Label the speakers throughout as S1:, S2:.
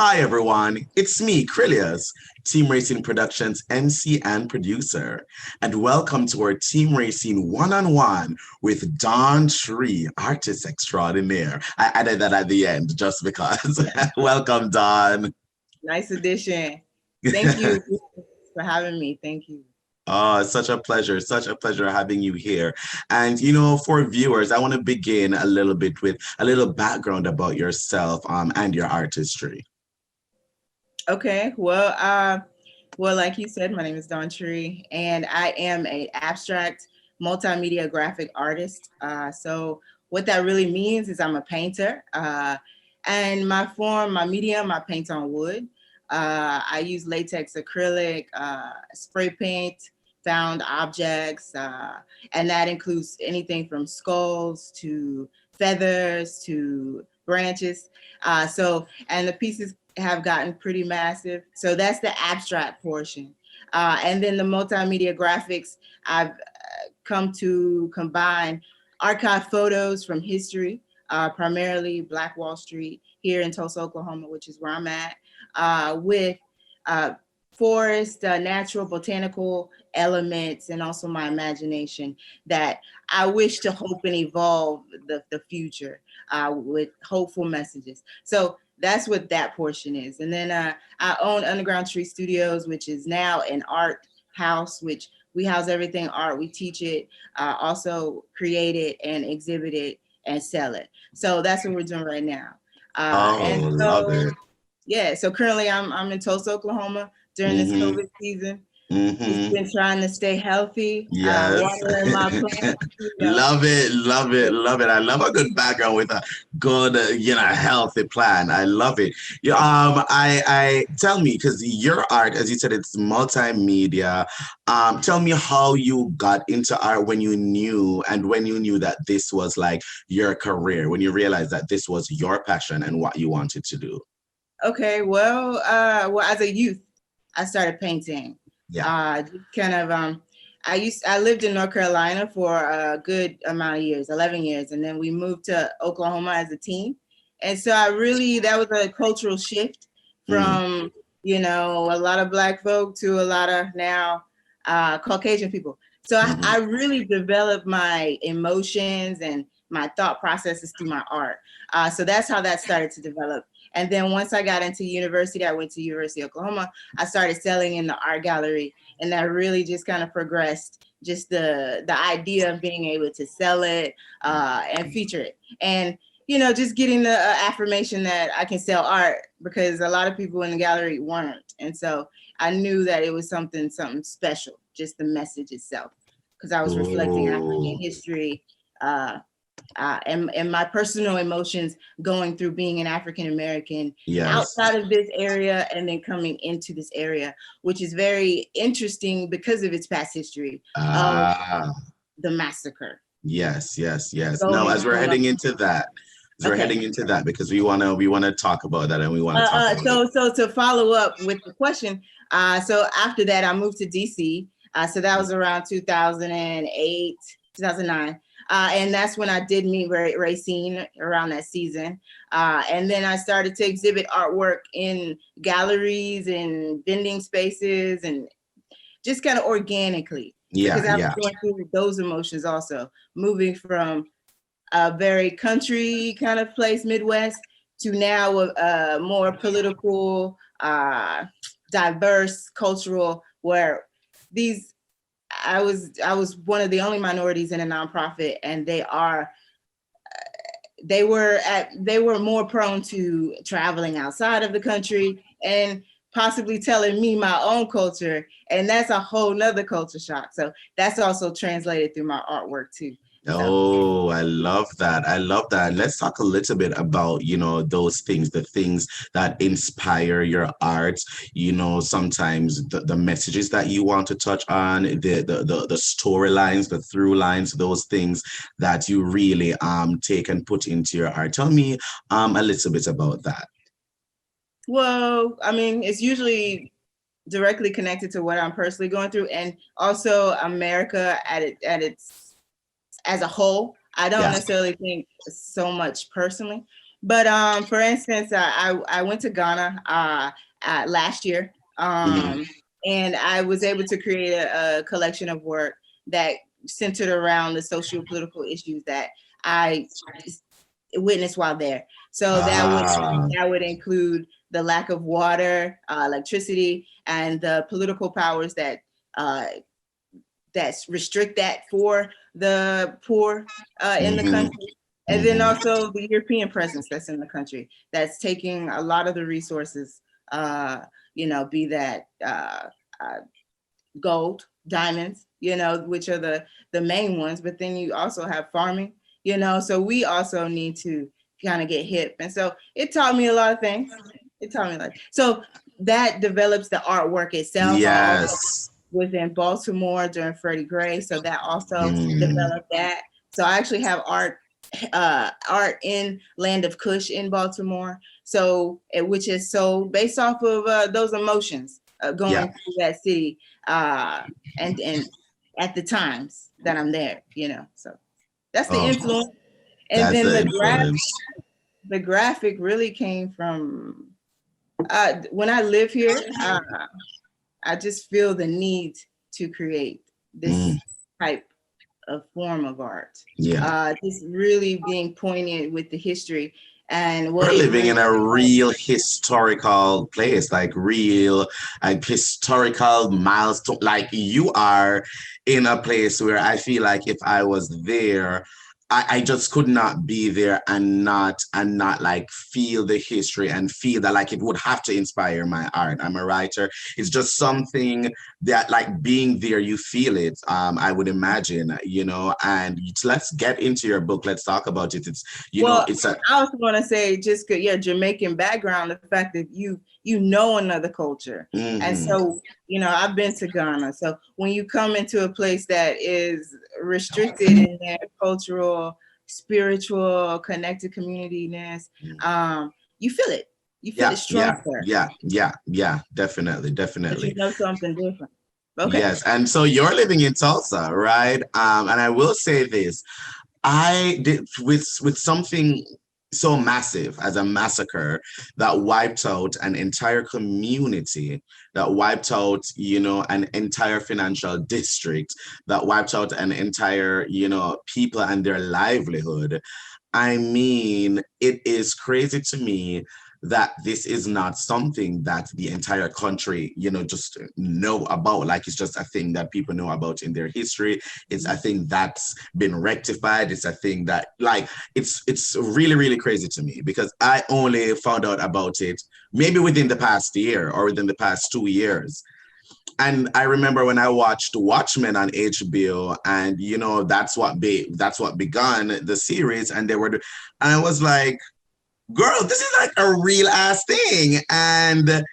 S1: Hi everyone, it's me, Krylios, Team Rayceen Productions MC and producer. And welcome to our Team Rayceen one-on-one with Don Tree, artist extraordinaire. I added that at the end just because. Welcome, Don.
S2: Nice addition. Thank you for having me. Thank you.
S1: Oh, it's such a pleasure having you here. And for viewers, I want to begin a little bit with a little background about yourself and your artistry.
S2: Okay. Well, like you said, my name is Dawn Tree, and I am an abstract multimedia graphic artist. So what that really means is I'm a painter, and my medium, I paint on wood. I use latex acrylic, spray paint, found objects, and that includes anything from skulls to feathers to branches. And the pieces have gotten pretty massive. So that's the abstract portion. And then the multimedia graphics, I've come to combine archive photos from history, primarily Black Wall Street here in Tulsa, Oklahoma, which is where I'm at, with forest, natural, botanical elements, and also my imagination that I wish to hope and evolve the future with hopeful messages. So that's what that portion is. And then I own Underground Tree Studios, which is now an art house, which we house everything art. We teach it, also create it and exhibit it and sell it. So that's what we're doing right now.
S1: Love it.
S2: Yeah, so currently I'm in Tulsa, Oklahoma during this COVID season. Just been trying to stay healthy,
S1: Yes.
S2: watering my plants.
S1: Love it, love it, love it. I love a good background with a good, healthy plan. I love it. Yeah, I tell me, because your art, as you said, it's multimedia. Tell me how you got into art when you knew that this was like your career, when you realized that this was your passion and what you wanted to do.
S2: Okay, well, as a youth, I started painting.
S1: Yeah.
S2: I lived in North Carolina for a good amount of years, 11 years, and then we moved to Oklahoma as a teen. And so that was a cultural shift from, a lot of Black folk to a lot of now Caucasian people. So I really developed my emotions and my thought processes through my art. So that's how that started to develop. And then once I got into university, I went to University of Oklahoma. I started selling in the art gallery, and that really just kind of progressed. Just the idea of being able to sell it and feature it, and just getting the affirmation that I can sell art, because a lot of people in the gallery weren't, and so I knew that it was something special. Just the message itself, because I was reflecting African history. And my personal emotions going through being an African American outside of this area and then coming into this area, which is very interesting because of its past history of the massacre.
S1: Yes. Now, as we're heading into that, because we wanna talk about that, and we want to talk about it.
S2: So to follow up with the question, so after that I moved to DC. So that was around 2008, 2009. And that's when I did meet Rayceen around that season. And then I started to exhibit artwork in galleries and vending spaces, and just kind of organically. Because I was going through those emotions also, moving from a very country kind of place, Midwest, to now a more political, diverse, cultural, where I was one of the only minorities in a nonprofit, and they were more prone to traveling outside of the country and possibly telling me my own culture, and that's a whole nother culture shock. So that's also translated through my artwork too.
S1: Oh, I love that. I love that. Let's talk a little bit about, those things, the things that inspire your art, sometimes the messages that you want to touch on, the storylines, the through lines, those things that you really take and put into your art. Tell me a little bit about that.
S2: Well, I mean, it's usually directly connected to what I'm personally going through, and also America at its as a whole. I don't necessarily think so much personally, But for instance, I went to Ghana last year,
S1: Mhm.
S2: and I was able to create a collection of work that centered around the social political issues that I witnessed while there. So
S1: Ah,
S2: that would include the lack of water, electricity, and the political powers uh, that restrict that for the poor in the
S1: mhm,
S2: country. And then
S1: mhm.
S2: also the European presence that's in the country that's taking a lot of the resources, be that uh, gold, diamonds, which are the main ones. But then you also have farming, so we also need to kind of get hip. And so it taught me a lot of things. It taught me a lot. So that develops the artwork itself. I also
S1: Yes.
S2: was in Baltimore during Freddie Gray, so that also
S1: Mm.
S2: developed that. So I actually have art in Land of Kush in Baltimore. So which is so based off of those emotions
S1: Yeah.
S2: going through that city, and at the times that I'm there, So that's the
S1: Oh,
S2: influence. And
S1: that's
S2: then
S1: the influence.
S2: the graphic really came from when I live here. I just feel the need to create
S1: Mm.
S2: this type of form of art.
S1: Yeah.
S2: Just really being poignant with the history and
S1: We're
S2: what it
S1: living
S2: really
S1: in a
S2: was.
S1: real historical place, like real, like historical milestone. Like you are in a place where I feel like if I was there, I just could not be there and not like feel the history and feel that like it would have to inspire my art. I'm a writer. It's just something that like being there, you feel it. I would imagine, and let's get into your book. Let's talk about it. It's,
S2: Well,
S1: it's a
S2: I also want to say just yeah, Jamaican background, the fact that you know another culture. And
S1: mhm.
S2: so, I've been to Ghana. So when you come into a place that is restricted in their cultural, spiritual, connected communityness, you feel it. You feel
S1: Yeah,
S2: it
S1: yeah,
S2: stronger
S1: yeah, yeah, yeah, definitely,
S2: because you
S1: definitely.
S2: know something different. Okay.
S1: Yes. And so you're living in Tulsa, right? And I will say this. I did with something so massive as a massacre that wiped out an entire community, that wiped out, an entire financial district, that wiped out an entire, people and their livelihood. I mean, it is crazy to me that this is not something that the entire country, just know about. Like it's just a thing that people know about in their history. It's a thing that's been rectified. It's a thing that like it's really, really crazy to me because I only found out about it maybe within the past year or within the past 2 years. And I remember when I watched Watchmen on HBO, and that's what began the series, and and I was like, "Girl, this is like a real ass thing." And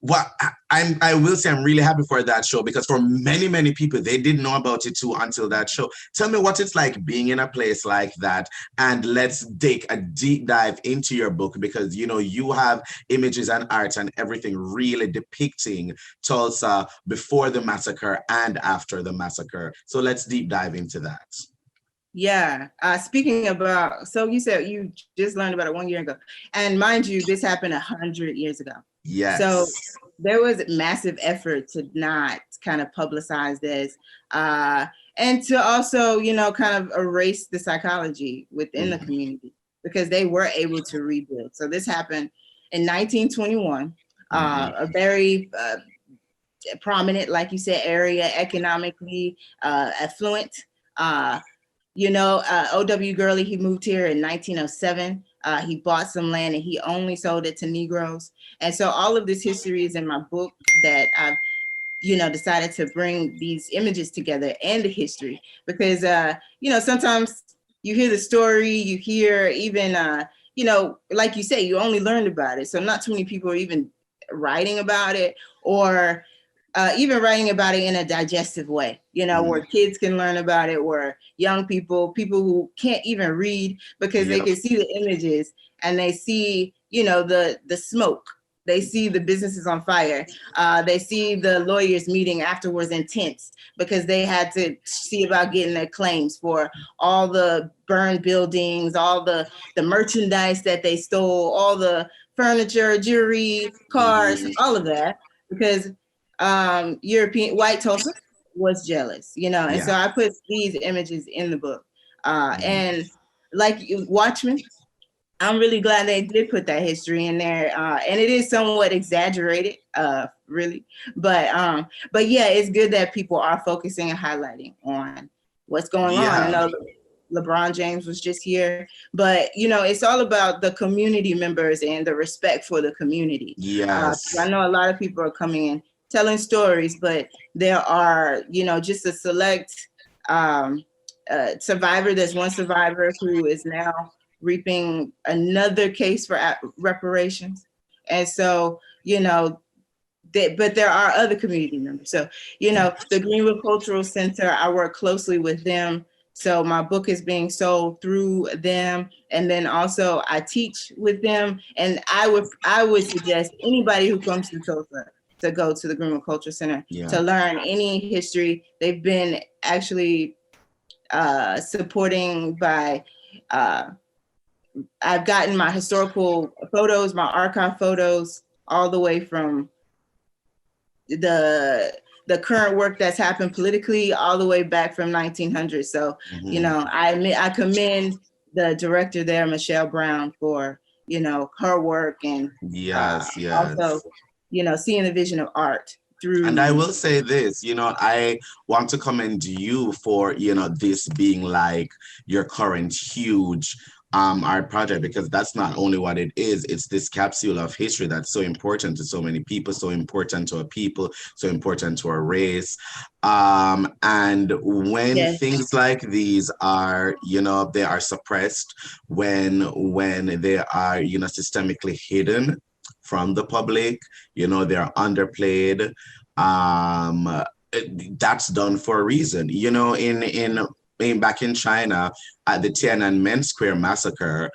S1: what I will say, I'm really happy for that show because for many, many people, they didn't know about it too until that show. Tell me what it's like being in a place like that, and let's take a deep dive into your book because you have images and art and everything really depicting Tulsa before the massacre and after the massacre. So let's deep dive into that.
S2: Yeah. Speaking about, so you said you just learned about it 1 year ago, and mind you, this happened 100 years ago. So
S1: Yes.
S2: there was massive effort to not kind of publicize this, and to also, kind of erase the psychology within the
S1: Mhm.
S2: community because they were able to rebuild. So this happened in 1921,
S1: Mhm.
S2: a very prominent, like you said, area economically affluent. O.W. Gurley, he moved here in 1907. He bought some land and he only sold it to Negroes. And so all of this history is in my book that I've, decided to bring these images together and the history because, sometimes you hear the story, you hear even, like you say, you only learned about it. So not too many people are even writing about it or even writing about it in a digestive way,
S1: Mhm.
S2: where kids can learn about it, where young people who can't even read because they
S1: Yep.
S2: can see the images and they see, the smoke They see the businesses on fire. They see the lawyers meeting afterwards intense because they had to see about getting their claims for all the burned buildings, all the merchandise that they stole, all the furniture, jewelry, cars,
S1: Mhm.
S2: all of that, because European white Tulsa was jealous, and so
S1: Yeah.
S2: I put these images in the book.
S1: Mhm.
S2: And like Watchmen, I'm really glad they did put that history in there, and it is somewhat exaggerated, really. But yeah, it's good that people are focusing and highlighting on what's going on. I
S1: Yeah.
S2: know LeBron James was just here, but it's all about the community members and the respect for the community. I
S1: Yes.
S2: know a lot of people are coming in telling stories, but there are just a select survivor. There's one survivor who is now reaping another case for reparations. And so, but there are other community members. So, the Greenwood Cultural Center, I work closely with them. So my book is being sold through them. And then also I teach with them. And I would suggest anybody who comes to Tulsa to go to the Greenwood Cultural Center
S1: Yeah.
S2: to learn any history. They've been actually supporting by I've gotten my historical photos, my archive photos, all the way from the current work that's happened politically, all the way back from 1900. So,
S1: Mhm.
S2: I commend the director there, Michelle Brown, for her work and
S1: Yes,
S2: also
S1: yes.
S2: seeing the vision of art
S1: And I
S2: through.
S1: will say this, I want to commend you for, this being like your current huge art project, because that's not only what it is, it's this capsule of history that's so important to so many people, so important to a people, so important to a race. And when
S2: Yes.
S1: things like these are, they are suppressed, when they are, systemically hidden from the public, they're underplayed, that's done for a reason. Back in China at the Tiananmen Square massacre,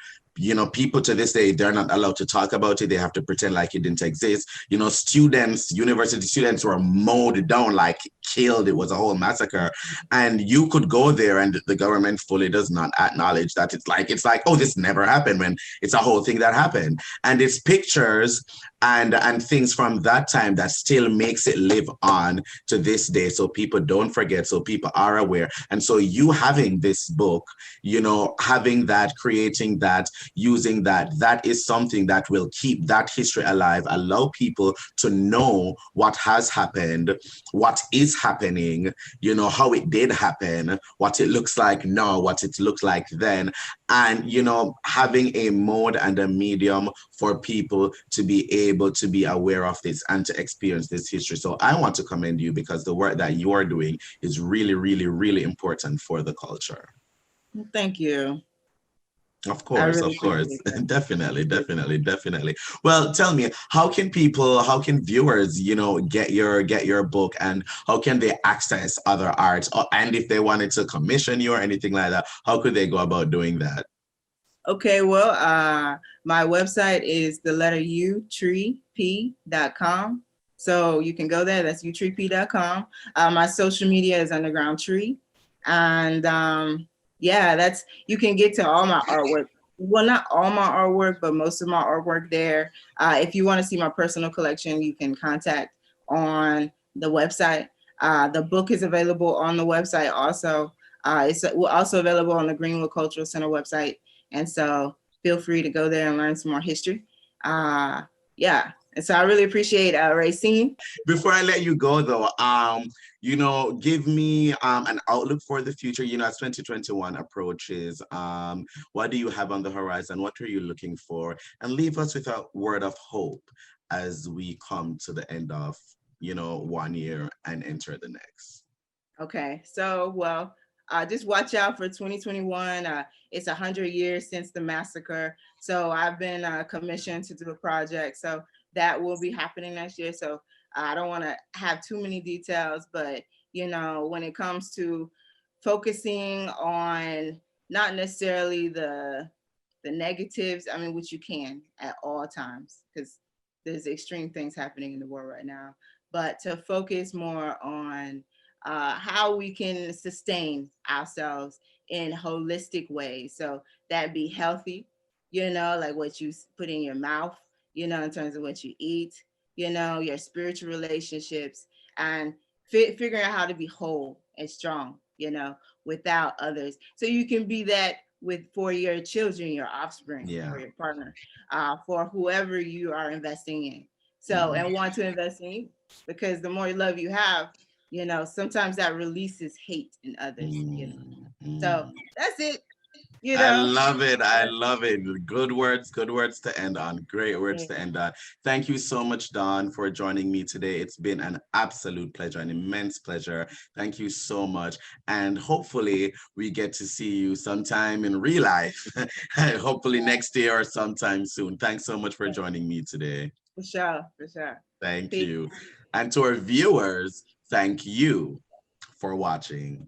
S1: people to this day, they're not allowed to talk about it. They have to pretend like it didn't exist. Students, university students were mowed down, like killed. It was a whole massacre. And you could go there and the government fully does not acknowledge that. It's like, oh, this never happened, when it's a whole thing that happened. And it's pictures and things from that time that still makes it live on to this day, so people don't forget, so people are aware. And so you having this book, having that, creating that, using that is something that will keep that history alive, allow people to know what has happened, what is happening, how it did happen, what it looks like now, what it looked like then. And having a mode and a medium for people to be able to be aware of this and to experience this history. So I want to commend you, because the work that you are doing is really, really, really important for the culture.
S2: Thank you.
S1: Of
S2: I
S1: course,
S2: really
S1: of course.
S2: appreciate that.
S1: Definitely, definitely, definitely. Well, tell me, how can viewers, get your book, and how can they access other art? And if they wanted to commission you or anything like that, how could they go about doing that?
S2: Okay, well, my website is the letter U, treep.com. So you can go there. That's utreep.com. My social media is Underground Tree. And yeah, you can get to all my artwork. Well, not all my artwork, but most of my artwork there. If you want to see my personal collection, you can contact on the website. The book is available on the website also. It's also available on the Greenwood Cultural Center website. And so feel free to go there and learn some more history. Yeah. And so I really appreciate Rayceen.
S1: Before I let you go, though, give me an outlook for the future. As 2021 approaches, what do you have on the horizon? What are you looking for? And leave us with a word of hope as we come to the end of, one year and enter the next.
S2: Okay. So, well, just watch out for 2021. It's 100 years since the massacre. So I've been commissioned to do a project. So that will be happening next year. So I don't want to have too many details, but when it comes to focusing on not necessarily the negatives, I mean, which you can at all times, because there's extreme things happening in the world right now, but to focus more on how we can sustain ourselves in holistic ways. So that be healthy, like what you put in your mouth, in terms of what you eat, your spiritual relationships, and figuring out how to be whole and strong, without others. So you can be that for your children, your offspring,
S1: Yeah.
S2: for your partner, for whoever you are investing in. So,
S1: Mhm.
S2: and want to invest in you, because the more love you have, sometimes that releases hate in others.
S1: Mm,
S2: So
S1: mm.
S2: that's it, you
S1: I
S2: know.
S1: love it. I love it. Good words to end on. Great words
S2: Yeah.
S1: to end on. Thank you so much, Dawn, for joining me today. It's been an absolute pleasure, an immense pleasure. Thank you so much. And hopefully, we get to see you sometime in real life, hopefully next year or sometime soon. Thanks so much for joining me today.
S2: For sure, for sure.
S1: Thank
S2: Peace.
S1: you. And to our viewers, thank you for watching.